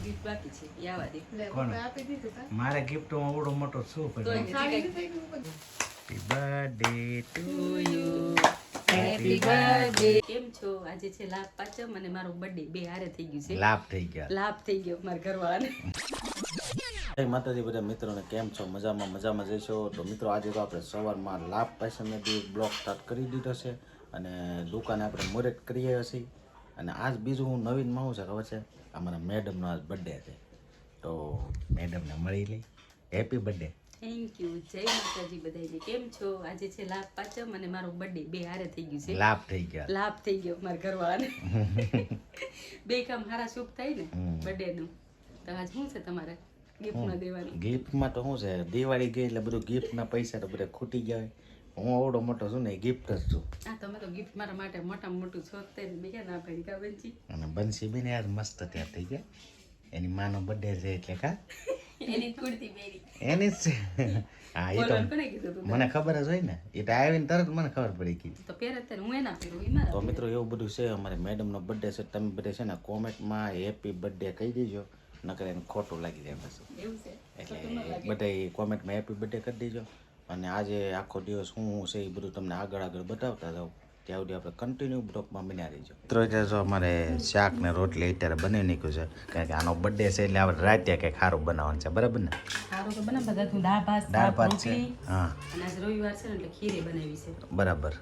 Gift બાકી છે એ આવા દે. કોણ મારે ગિફ્ટમાં આવડો મોટો શું તોય કર્યો હજી કાંઈક happy birthday to you happy birthday. કેમ છો? આજે છે લાભ પાંચમ અને મારો બર્થડે બે હારે થઈ ગયું છે. લાભ થઈ ગયા લાભ થઈ ગયો મારા ઘરવાળાને. જય માતાજી બધા મિત્રોને કેમ છો? મજામાં જઈશો તો મિત્રો આજે તો આપણે સવારમાં લાભ પાસેને બી બ્લોગ સ્ટાર્ટ કરી દીધો છે અને દુકાને આપણે મુહૂર્ત કરીએ છીએ અને આજ બીજું હું નવીનમાં શું છે ખબર છે, અમારા મેડમનો આજ બર્થડે છે તો મેડમને મળી લઈ. Happy birthday. Thank you. જય માતાજી બધાને. કેમ છો? આજે છે લાભ પાંચમ અને મારો બર્થડે બે હારે થઈ ગયું છે. લાભ થઈ ગયા. લાભ થઈ ગયો મારા ઘરવાળાને. બે કામ હારા શુભ થાય ને બર્થડે નું. તો આજ શું છે તમારે ગિફ્ટમાં દેવાનું? ગિફ્ટમાં તો શું છે, દિવાળી ગઈ એટલે બધું ગિફ્ટના પૈસા તો બધા ખૂટી ગયા. હું આવડો મોટો છું ને ગિફ્ટ જ છું. હા, તમે તો ગિફ્ટ મારા માટે મોટામાં મોટું છો તે મેં ક્યાં ના પાડી કા બંચી. અને બંસી બેન યાર મસ્ત તૈયાર થઈ ગયા. એની માનો બર્થડે છે એટલે કા એની કુર્તી પહેરી. એની જ છે. હા એ તો બોલવાનું કોને કીધું તું? મને ખબર જ હોય ને, એ તો આવીને તરત મને ખબર પડી ગઈ. તો પહેરે ત્યારે હું એના પહેરું એ મારા. તો મિત્રો એવું બધું છે, અમારે મેડમનો બર્થડે છે. તમે બધે છે ને કોમેન્ટમાં હેપી બર્થડે કહી દેજો, નકર એને ખોટું લાગી જાય પછી. એવું છે એટલે બધા કોમેન્ટમાં હેપી બર્થડે કરી દેજો. અને આજે આખો દિવસ શું છે એ બધું તમને આગળ બતાવતા જાઉં. ત્યાં સુધી આપણે કન્ટિન્યુ બ્લોગમાં બન્યા રહીજો. મિત્રો અત્યારે જો અમારે શાક ને રોટલી અત્યારે બનાવી નાખ્યું છે, કારણ કે આનો બર્થડે છે એટલે આપણે રાતે કંઈક સારું બનાવવાનું છે, બરાબર ને? સારું તો બને બધા તું દાળ ભાત દાળ ભાત છે. રોટલી. હા અને આજ રવિવાર છે ને એટલે ખીરે બનાવી છે. બરાબર.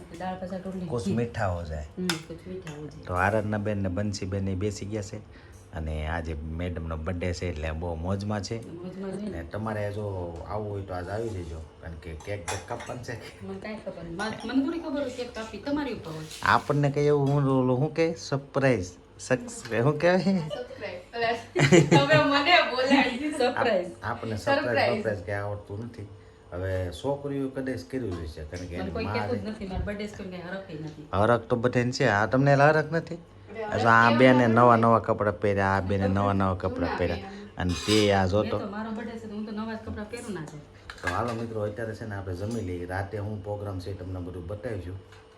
એટલે દાળ ભાત રોટલી કુછ મીઠા હો જાય. કુછ મીઠા હો જાય. તો આરાધના બેન ને બંસી બેન બેસી ગયા છે અને આજે મેડમનો બર્થડે છે એટલે બહુ મોજમાં છે. મોજમાં જ હોય ને. અને તમારે જો આવવું હોય તો આજ આવી જજો, કારણ કે કેક કાપવાનું છે. મને કાંઈ ખબર નહીં. મને થોડી ખબર હોય કેક કાપી તમારી ઉપર હોય. આપણને કઈ એવું હું કે સરપ્રાઈઝ શું કહેવાય? હવે મને બોલાડી સરપ્રાઈઝ. આપણને સરપ્રાઈઝ કે આવડતું નથી. હવે છોકરીઓ કદાચ કર્યું છે, કારણ કે મને એની કોઈ માં કહેતું જ નથી. મારા બર્થડે છે કઈ હરખ નથી. હરખ તો બધાને છે. આ તમને હરખ નથી? આ બેને નવા કપડાં પહેર્યા, આ બેને નવા કપડાં પહેર્યા અને તે આ મેં જોતો. તો મારો બર્થડે છે તો હું તો નવા જ કપડાં પહેરું ના છું. તો હાલો મિત્રો, અત્યારે છે ને આપણે જમી લઈએ. રાતે હું પ્રોગ્રામ છે તમને બધું બતાવીશું.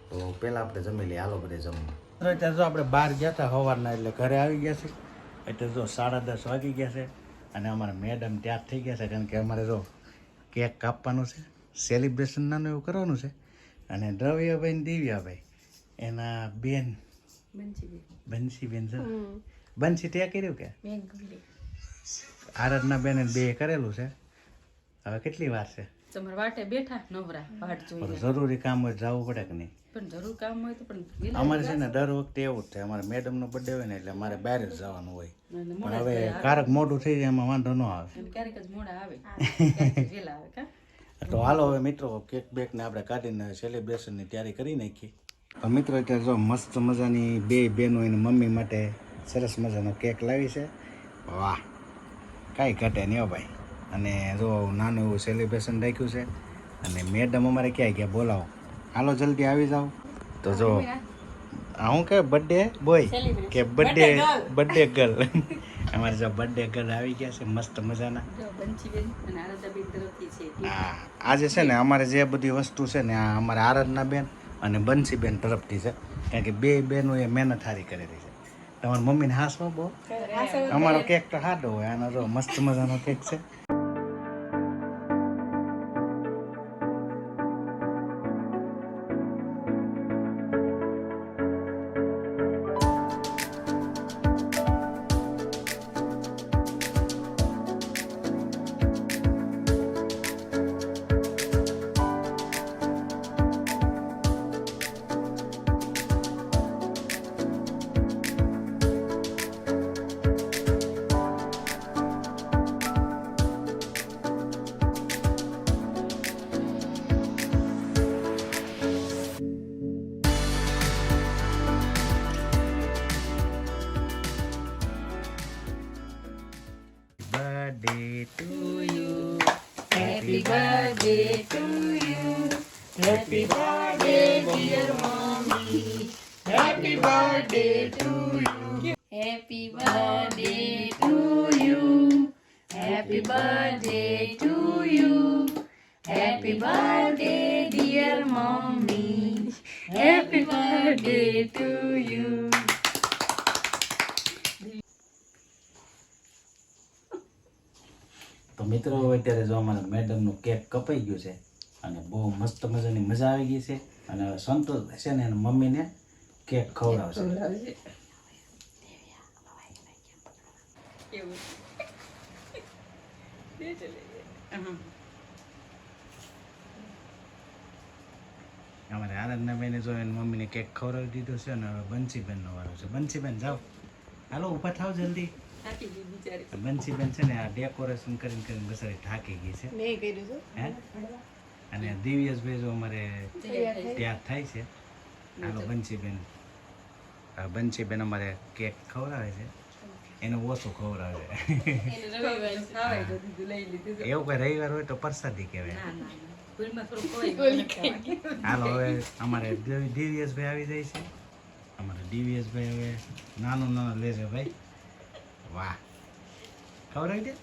તો પહેલાં આપણે જમી લઈએ. હાલો બધે જમવા. અત્યારે જો આપણે બહાર ગયા હતા સવારના, એટલે ઘરે આવી ગયા છે. એટલે જો 10:30 વાગી ગયા છે અને અમારા મેડમ તૈયાર થઈ ગયા છે, કારણ કે અમારે જો કેક કાપવાનું છે, સેલિબ્રેશન નાનું એવું કરવાનું છે. અને દ્રવ્યભાઈ ને દિવ્યાભાઈ એના બેન બંસી બેન છે. બંસી ત્યાં કર્યું કે આરાધના બેન બે કરેલું છે. હવે કેટલી વાર છે? તમારે વાટે બેઠા નવરા વાટ પણ જોઈને. જરૂરી કામ હોય તો જવું પડે કે નહીં? પણ જરૂર કામ હોય તો પણ અમારે છે ને દર વખતે એવું જ થાય. અમારે મેડમનો બર્થડે હોય ને એટલે અમારે બહાર જ જવાનું હોય. અને પણ હવે ક્યારેક મોડું થઈ જાય એમાં વાંધો ન આવે. ક્યારેક જ મોડા આવે ક્યારેક વહેલા આવે કા. તો હાલો હવે મિત્રો કેક બેકને આપણે કાઢીને સેલિબ્રેશનની તૈયારી કરી નાખીએ. તો મિત્રો અત્યારે જો મસ્ત મજાની બે બહેનો એની મમ્મી માટે સરસ મજાનો કેક લાવી છે. વાહ, કાંઈ ઘટે નહીં હો ભાઈ. અને જો નાનું એવું સેલિબ્રેશન રાખ્યું છે. અને મેડમ અમારે ક્યાંય ગયા બોલાવો, હાલો જલ્દી આવી જાઓ. તો જો હું કે બર્થડે બોય કે બર્થડે ગર્લ અમારે જો બર્થડે ગર્લ આવી ગયા છે મસ્ત મજાના. બંચીબેન અને આરાધ્યાબેન તરફથી છે. હા, આજે છે ને અમારે જે બધી વસ્તુ છે ને આ અમારે આરાધના બેન અને બંસીબેન તરફથી છે, કારણ કે બે બહેનો એ મહેનત સારી કરેલી છે. તમારી મમ્મીને હાસમાં બહુ. અમારો કેક તો સાદો હોય, આનો જો મસ્ત મજાનો કેક છે. Birthday to you. Happy birthday to you. Happy birthday dear mommy. Happy birthday to you. Happy birthday to you. Happy birthday to you. Happy birthday dear mommy. Happy birthday to you. તો મિત્રો અત્યારે જો અમારા મેડમનું cake કપાઈ ગયું છે અને બહુ મસ્ત મજાની મજા આવી ગઈ છે અને હવે સંતોષ છે ને એના મમ્મીને કેક ખવડાવશે. કેવું દે ચલે અમારે આનંદના બેને જો એની મમ્મીને કેક ખવડાવી દીધો છે અને હવે બંસીબેનનો વારો છે. બંસીબેન જાઓ, હાલો ઊભા થાવ જલ્દી. થાકી ગઈ બિચારી. બંસીબેન છે ને આ ડેકોરેશન કરીને કરીને બસારી થાકી ગઈ છે. મેં કર્યું છે હે અને દિવ્યેશભાઈ જો અમારે તૈયાર થાય છે. હાલો બંસીબેન. બંસીબેન અમારે કેક ખવડાવે છે, એને ઓછું ખવડાવે. એને રવિવાર ખાવાય તો દીધું લઈ લીધું છે. એવું કોઈ રવિવાર હોય તો પ્રસાદી કહેવાય. ના ના ના ભૂલમાં થોડું ખવાય હાલો હવે અમારે દિવ્યેશભાઈ આવી જાય છે. અમારે દિવ્યેશભાઈ હવે નાનું નાનું લેશે ભાઈ. વાહ, ખવડાવી દે.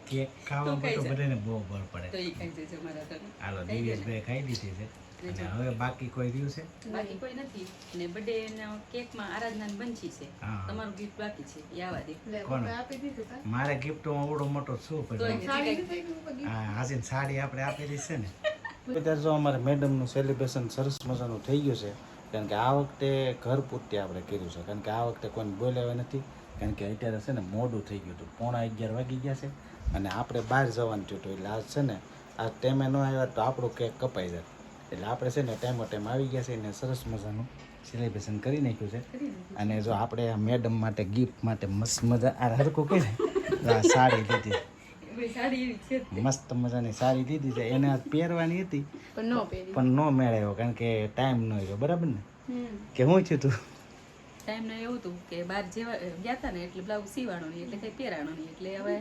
કેક ખાવા તો બધાને બહુ બળ તો પડે. એ ખાઈ જશે મારા ઘરે. હાલો દિવ્યેશભાઈ ખાઈ દીધી છે અને હવે બાકી કોઈ રહ્યું છે? બાકી કોઈ નથી ને બર્થડે ના કેકમાં આરાધના બંચી છે. હા. તમારું ગિફ્ટ બાકી છે એ આવા દે. કોણ? આપી દીધું કા મારે ગિફ્ટમાં આવડો મોટો શું તો પડ્યો? સાડી નથી આવી હા, હાસીને સાડી આપણે આપેલી છે ને. અત્યારે જો અમારે મેડમનું સેલિબ્રેશન સરસ મજાનું થઈ ગયું છે, કારણ કે આ વખતે ઘર પૂરતી આપણે કર્યું છે, કારણ કે આ વખતે કોઈને બોલાવ્યા નથી, કારણ કે અત્યારે છે ને મોડું થઈ ગયું હતું, 11:45 વાગી ગયા છે અને આપણે બહાર જવાનું થયું હતું. એટલે આજ છે ને આ ટાઈમે ન આવ્યા તો આપણું કેક કપાઈ જાય. એટલે આપણે છે ને ટાઈમ આવી ગયા છે અને સરસ મજાનું સેલિબ્રેશન કરી નાખ્યું છે. અને જો આપણે આ મેડમ માટે ગિફ્ટ માટે મસ્ત મજા આ હરખું કહે ને આ સાડી લીધી, કોઈ સાડી એવી છે જ તે. મસ્ત મજાની સાડી લીધી છે. એને આજ પહેરવાની હતી પણ નો પહેરી પણ ન મેળવ્યો, કારણ કે ટાઈમ ન રહ્યો. બરાબર ને કે હું થયું તું? ટાઈમ ને એવું હતું કે બહાર જેવા ગયા હતા ને એટલે બ્લાઉઝ સીવાણો નહીં એટલે કઈ પહેરાણો નહીં એટલે હવે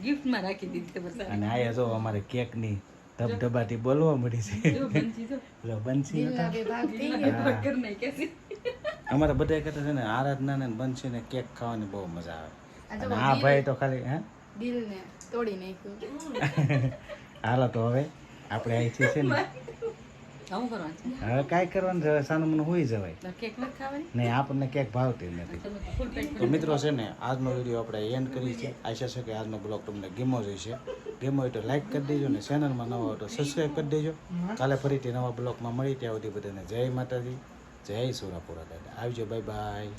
ગિફ્ટમાં રાખી દીધી બસ. અને આયા જો અમારે કેકની ધબધબાટી બોલવા મળી છે. જો બંચી જો જો બંસી હતા. બે ભાગ થઈ ભાગ કર નહીં કે અમારે બધા કહેતા છે ને આરાધના ને બંસી ને કેક ખાવાની બહુ મજા આવે. આ અને આ ભાઈ તો ખાલી હે દિલ ને તોડી નાખ્યું. હાલો તો હવે આપણે અહીંથી છે ને આવું કરવાનું છે. હવે કાંઈ કરવાનું છે, સાનું મને હોઈ જવાય. તો કેક નથી ખાવાની નહીં, આપણને કેક ભાવતી જ નથી. તમે ફૂલ પેટ તો મિત્રો છે ને આજનો વિડીયો આપણે એન્ડ કરીએ છીએ. આશા છે કે આજનો બ્લોગ તમને ગમ્યો જ હશે. ગમ્યો હોય તો લાઈક કરી દેજો ને ચેનલમાં નવા હોય તો સબસ્ક્રાઈબ કરી દેજો. કાલે ફરીથી નવા બ્લોગમાં મળી ત્યાં સુધી બધાને જય માતાજી, જય સુરાપુરા દાદા. આવજો, બાય બાય.